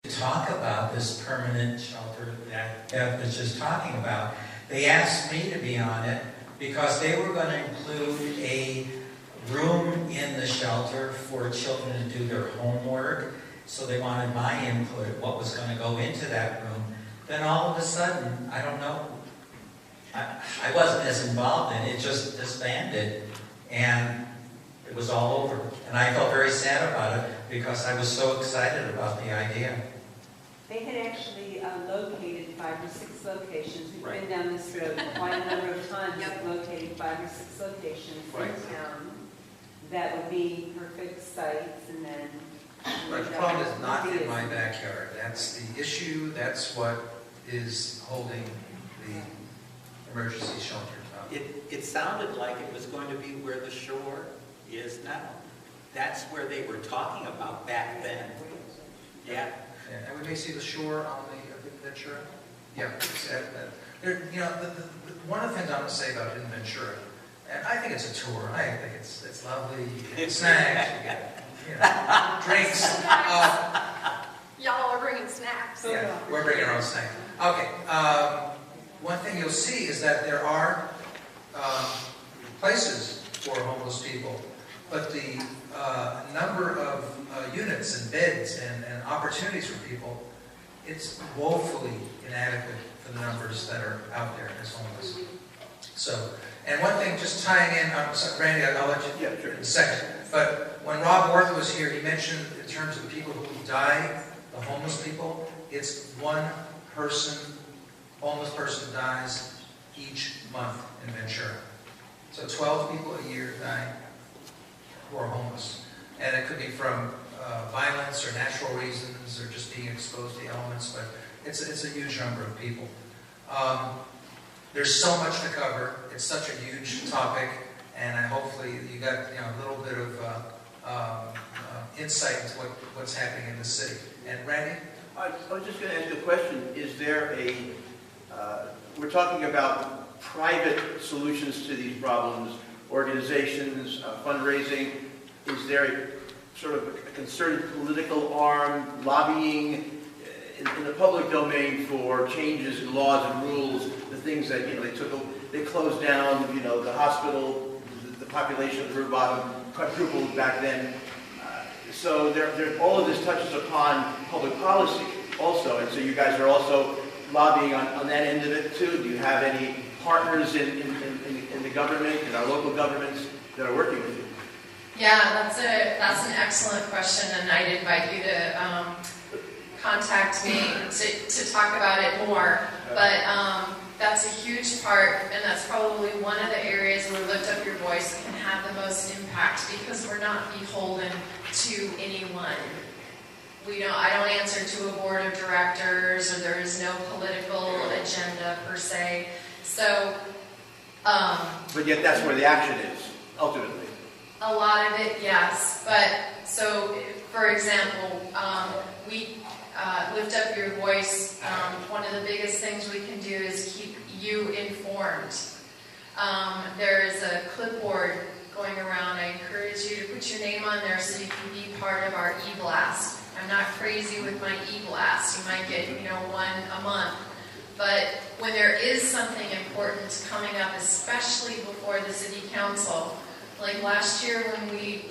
talk about this permanent shelter that Bev was just talking about. They asked me to be on it because they were going to include a room in the shelter for children to do their homework. So they wanted my input, what was going to go into that room. Then all of a sudden, I don't know, I wasn't as involved in it, it just disbanded. And it was all over. And I felt very sad about it because I was so excited about the idea. They had actually located 5 or 6 locations. We've been down this road quite a number of times, located 5 or 6 locations in town that would be perfect sites, and then... Right, the problem is not in my backyard. That's the issue. That's what is holding the emergency shelter up. It sounded like it was going to be where the shore is now. That's where they were talking about back then. Yeah. And we may see the shore on the Ventura. Yeah. One of the things I'm going to say about Hidden Ventura, and I think it's a tour. I think it's lovely. You get snacks. You get drinks. Y'all are bringing snacks. Yeah, we're bringing our own snacks. Okay. One thing you'll see is that there are places for homeless people, but the number of units and beds and opportunities for people, it's woefully inadequate for the numbers that are out there as homeless. So, and one thing, just tying in, Randy, I'll let you in a second, but when Rob Worth was here, he mentioned in terms of the people who die, the homeless people, it's one person, homeless person dies each month in Ventura. So 12 people a year die who are homeless. And it could be from violence or natural reasons or just being exposed to the elements, but it's a huge number of people. There's so much to cover. It's such a huge topic, and hopefully you got a little bit of insight into what's happening in the city. And Randy? I was just going to ask you a question. Is there we're talking about private solutions to these problems, organizations, fundraising. Is there a sort of a concerted political arm, lobbying in the public domain for changes in laws and rules, the things that, they closed down, the hospital, the population of River Bottom quadrupled back then. So all of this touches upon public policy also, and so you guys are also lobbying on that end of it too. Do you have any partners in the government, in our local governments that are working with you? Yeah, that's an excellent question, and I'd invite you to contact me to talk about it more. But that's a huge part, and that's probably one of the areas where Lift Up Your Voice can have the most impact, because we're not beholden to anyone. I don't answer to a board of directors, or there is no political agenda per se. So, but yet that's where the action is, ultimately. A lot of it, yes. But, so, for example, we Lift Up Your Voice. One of the biggest things we can do is keep you informed. There is a clipboard going around. I encourage you to put your name on there so you can be part of our e-blast. I'm not crazy with my e-blast. You might get, one a month. But when there is something important coming up, especially before the city council, like last year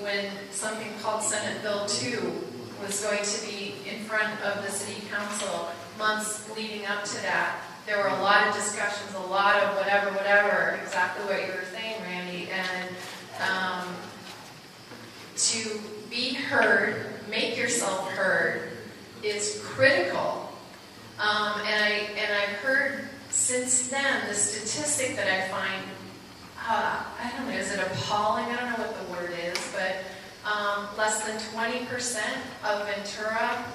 when something called Senate Bill 2 was going to be in front of the city council, months leading up to that, there were a lot of discussions, a lot of whatever, exactly what you were saying, Randy, and to be heard, make yourself heard, is critical. And I've heard since then the statistic that I find, I don't know, is it appalling? I don't know what the word is, but less than 20% of Ventura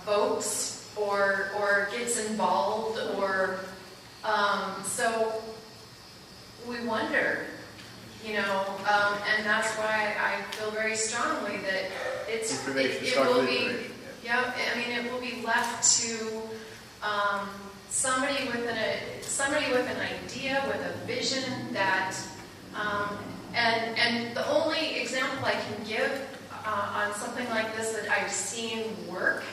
votes or gets involved, or so we wonder, and that's why I feel very strongly that it will be, it will be left to somebody with an idea, with a vision that, and the only example I can give on something like this that I've seen work,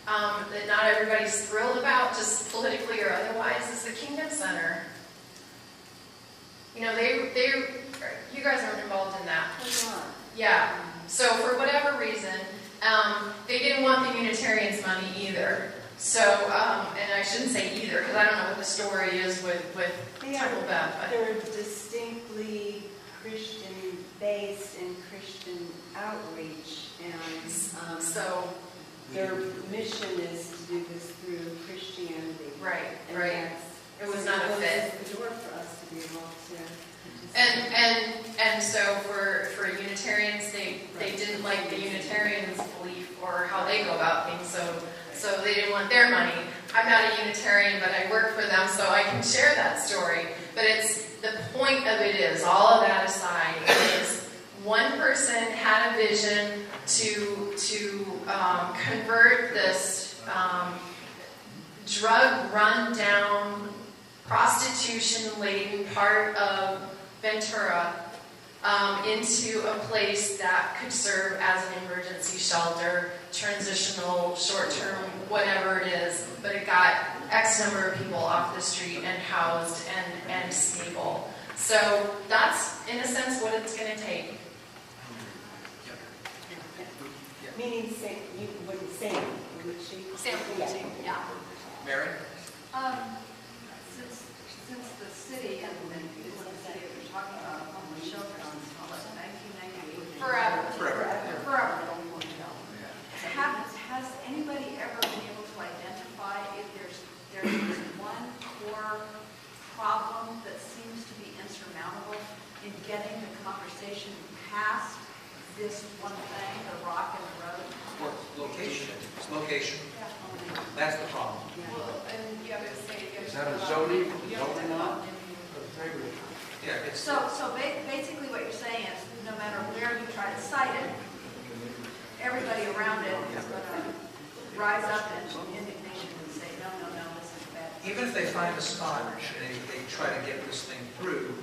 that not everybody's thrilled about, just politically or otherwise, is the Kingdom Center. You know, you guys aren't involved in that. Yeah. So for whatever reason, they didn't want the Unitarians' money either. So, and I shouldn't say either, because I don't know what the story is with Temple Beth. They're distinctly Christian-based and Christian outreach, and So, their mission is to do this through Christianity. right, And right. It was not a fit. It's the door for us to be able to. And so for Unitarians, they didn't like the Unitarians' belief or how they go about things, so they didn't want their money. I'm not a Unitarian, but I work for them, so I can share that story. But the point of it is, all of that aside, is one person had a vision to convert this drug run-down, prostitution-laden part of Ventura into a place that could serve as an emergency shelter, transitional, short-term, whatever it is, but it got X number of people off the street and housed and stable. So that's, in a sense, what it's going to take. Meaning, you wouldn't say, would she? Sam, yeah. Mary? Since the city and the city that we're talking about, homeless shelter on 1998. Forever. Has anybody ever been able to identify if there is one core problem that seems to be insurmountable in getting the conversation past this one thing, the rock in the road? Well, location. It's location. That's the problem. Well, and you have to say. Is that a zoning law? Yeah, it's. So basically what you're saying is, no matter where you try to cite it, everybody around it is going to rise up in indignation and say, no, this is bad. Even if they find a spot and they try to get this thing through,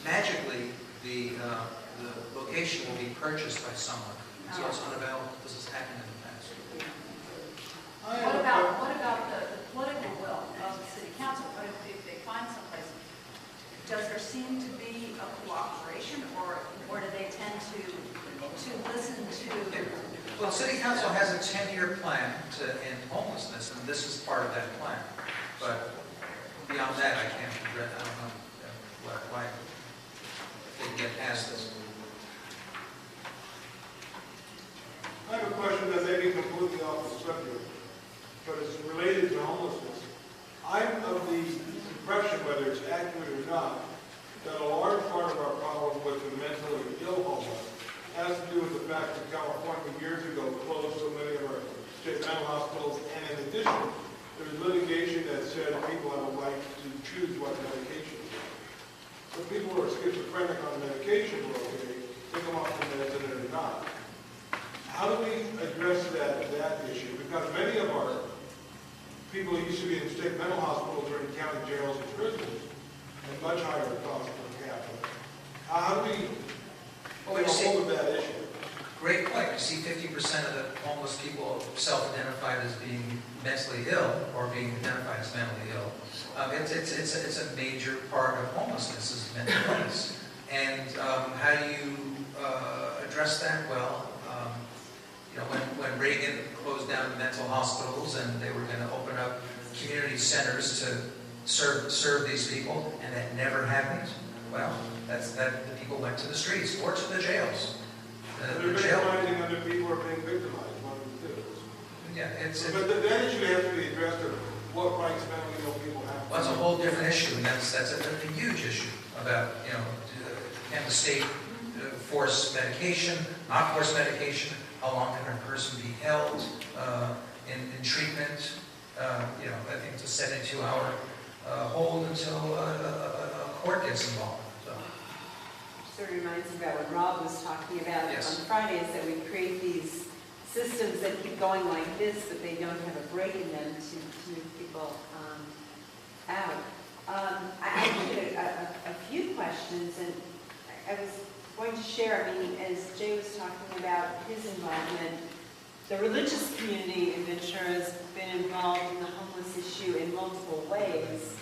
magically the location will be purchased by someone. So it's unavailable. This has happened in the past. What about the political will of the city council? What if they find someplace? Does there seem to be a cooperation, or do they tend to listen to? Well, city council has a 10-year plan to end homelessness, and this is part of that plan. But beyond that, I don't know why they can get past this. I have a question that may be completely off the subject, but it's related to homelessness. I'm of the impression, whether it's accurate or not, that a large part of our problem with the mentally ill homeless has to do with the fact that California years ago closed so many of our state mental hospitals, and in addition, there was litigation that said people have a right to choose what medication to take. So people who are schizophrenic on medication are okay, they come off the meds and they're not. How do we address that issue? Because many of our people who used to be in state mental hospitals are in county jails and prisons, and much higher cost per capita. How do we get a hold of that issue? Great point. You see 50% of the homeless people self-identified as being mentally ill or being identified as mentally ill. It's a major part of homelessness is mental illness. And how do you address that? Well, when Reagan closed down the mental hospitals and they were going to open up community centers to serve these people, and that never happened. Well, the people went to the streets or to the jails. They're victimizing other people are being victimized. One of the two. Yeah, but that issue has to be addressed of what rights mentally ill people have. Well, that's a whole different issue, and that's a huge issue about can the state force medication, not force medication? How long can a person be held in treatment? I think it's a 72-hour hold until a court gets involved. Sort of reminds me about what Rob was talking about Yes. on Friday, is that we create these systems that keep going like this, but they don't have a break in them to move people out. I had a few questions, and I was going to share, I mean, as Jay was talking about his involvement, the religious community in Ventura has been involved in the homeless issue in multiple ways.